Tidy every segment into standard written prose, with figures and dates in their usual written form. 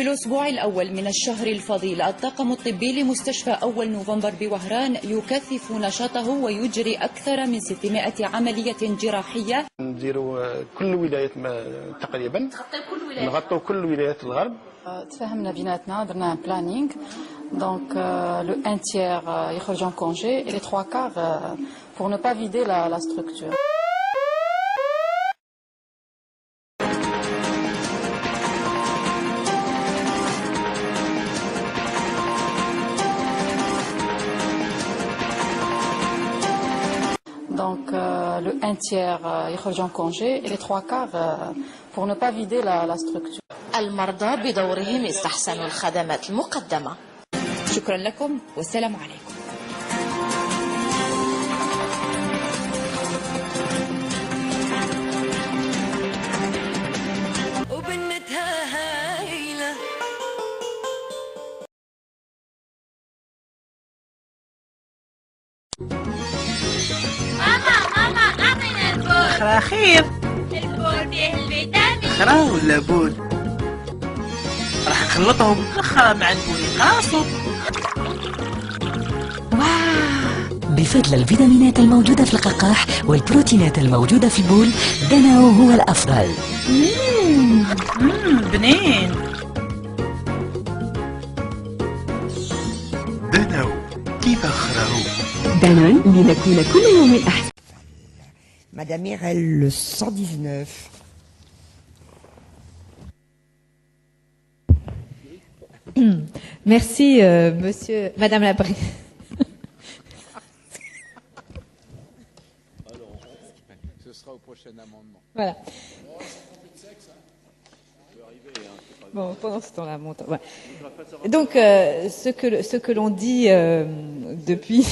الأسبوع الأول من الشهر الفضيل الطاقم الطبي لمستشفى أول نوفمبر بوهران يكثف نشاطه ويجري أكثر من 600 عملية جراحية. نديروا كل ولايات تقريبا نغطوا كل ولايات الغرب. تفاهمنا بيناتنا درنا بلانينغ دونك لو ان تيير يخرج ان كونجي اي لي 3 كار pour ne pas vider la structure. Donc le un tiers يخرج en congé et les 3 quarts pour ne pas vider la structure. المرضى بدورهم استحسنوا الخدمات المقدمة. شكرا لكم والسلام عليكم. وبنتها هايلة. ماما أعطينا البول. خير البول فيه الفيتامين. خرا ولا بول؟ راح نخلطهم بالخرا مع البول قاصد. بفضل الفيتامينات الموجودة في اللقاح والبروتينات الموجودة في البول دناو هو الأفضل. بنين. دناو كيف أخرهو؟ دانون لنكون كل يوم أحسن. Madame Irel, le 119. Merci, monsieur, madame la présidente. Ce sera au prochain amendement. Voilà. Bon, pendant ce temps-là, mon temps. Ouais. Donc, ce que l'on dit depuis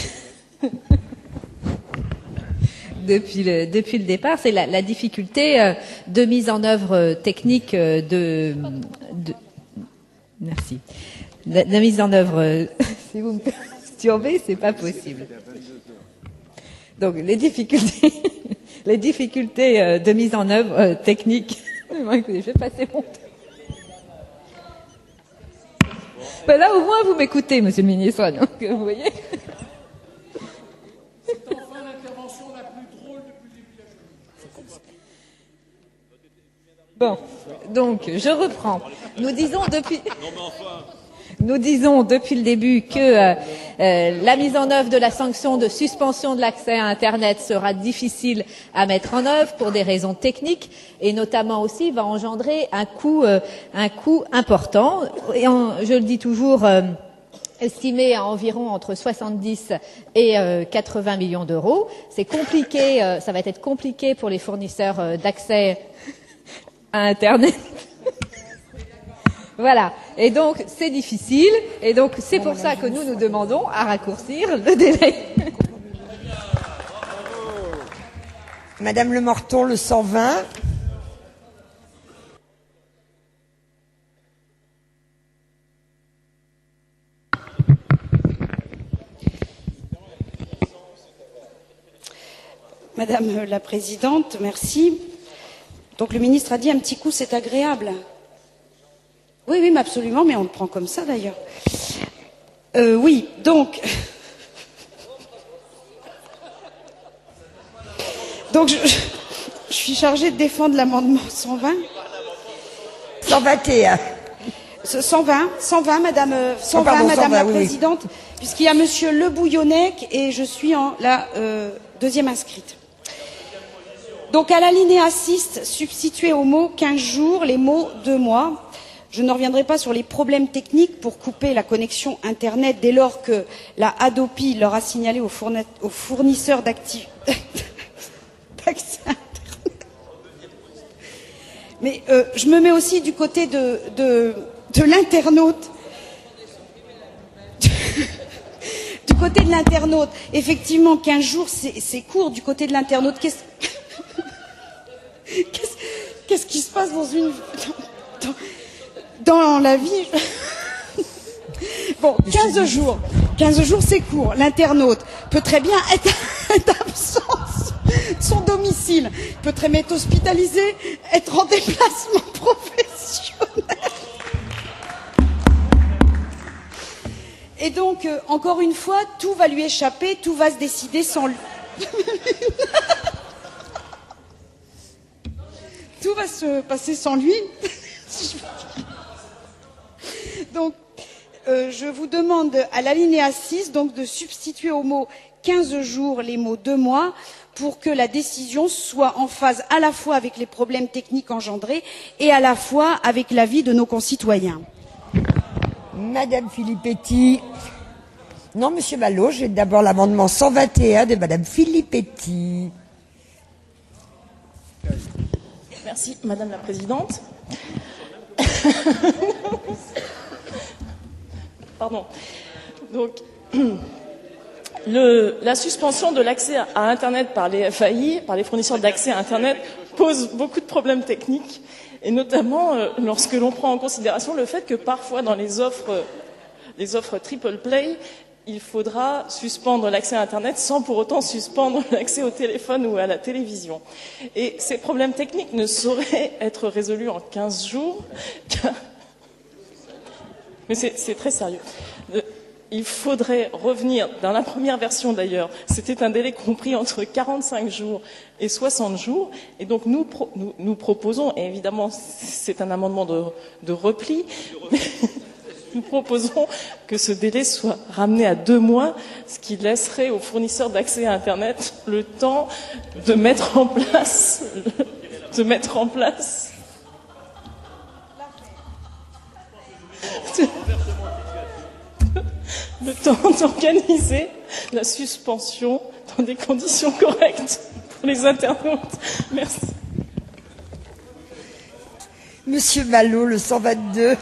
depuis le départ, c'est la difficulté de mise en œuvre technique merci. La mise en œuvre, si vous me perturbez, c'est pas possible. Donc, les difficultés de mise en œuvre technique. Écoutez, je vais passer mon temps. Ben là, au moins, vous m'écoutez, monsieur le ministre, donc, vous voyez. C'est enfin l'intervention la plus drôle depuis le début de la journée. Bon, donc, je reprends. Nous disons depuis le début que la mise en œuvre de la sanction de suspension de l'accès à Internet sera difficile à mettre en œuvre pour des raisons techniques et notamment aussi va engendrer un coût important. Et je le dis toujours, estimé à environ entre 70 et 80 millions d'euros. C'est compliqué, ça va être compliqué pour les fournisseurs d'accès à Internet. Voilà. Et donc, c'est difficile. Et donc, c'est pour ça que nous demandons à raccourcir le délai. Madame Le Morton, le 120. Madame la Présidente, merci. Donc, le ministre a dit un petit coup, c'est agréable. Oui, oui, mais absolument, mais on le prend comme ça d'ailleurs. Oui, donc... Donc, je suis chargée de défendre l'amendement 120. 121. 120, Madame, 120, Madame la Présidente, puisqu'il y a Monsieur Le Bouillonnec et je suis en la deuxième inscrite. Donc, à l'alinéa 6, substituer au mot 15 jours les mots 2 mois. Je ne reviendrai pas sur les problèmes techniques pour couper la connexion Internet dès lors que la Hadopi leur a signalé aux fournisseurs d'accès Internet. Mais je me mets aussi du côté de l'internaute. Du côté de l'internaute. Effectivement, 15 jours, c'est court du côté de l'internaute. Qu'est-ce qui se passe dans la vie? Bon, 15 jours. 15 jours, c'est court. L'internaute peut très bien être absent de son domicile. Il peut très bien être hospitalisé, être en déplacement professionnel. Et donc, encore une fois, tout va lui échapper, tout va se décider sans lui. Tout va se passer sans lui. Donc, je vous demande à l'alinéa 6 donc, de substituer au mot 15 jours les mots 2 mois pour que la décision soit en phase à la fois avec les problèmes techniques engendrés et à la fois avec la vie de nos concitoyens. Madame Filippetti. Non, Monsieur Malo, j'ai d'abord l'amendement 121 de Madame Filippetti. Merci, Madame la Présidente. Pardon. Donc, la suspension de l'accès à Internet par les FAI, par les fournisseurs d'accès à Internet, pose beaucoup de problèmes techniques, et notamment lorsque l'on prend en considération le fait que parfois dans les offres triple play, il faudra suspendre l'accès à Internet sans pour autant suspendre l'accès au téléphone ou à la télévision. Et ces problèmes techniques ne sauraient être résolus en 15 jours, mais c'est très sérieux. Il faudrait revenir, dans la première version d'ailleurs, c'était un délai compris entre 45 jours et 60 jours, et donc nous proposons, et évidemment c'est un amendement de repli, nous proposons que ce délai soit ramené à 2 mois, ce qui laisserait aux fournisseurs d'accès à Internet le temps de mettre en place le temps d'organiser la suspension dans des conditions correctes pour les internautes. Merci. Monsieur Malo, le 122.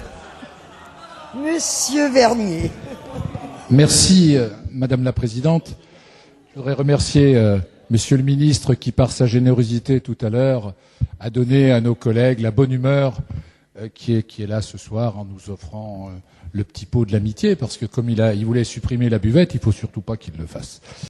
Monsieur Vernier. Merci, Madame la Présidente. Je voudrais remercier Monsieur le Ministre qui, par sa générosité tout à l'heure, a donné à nos collègues la bonne humeur qui est là ce soir en nous offrant le petit pot de l'amitié, parce que comme il voulait supprimer la buvette, il ne faut surtout pas qu'il le fasse.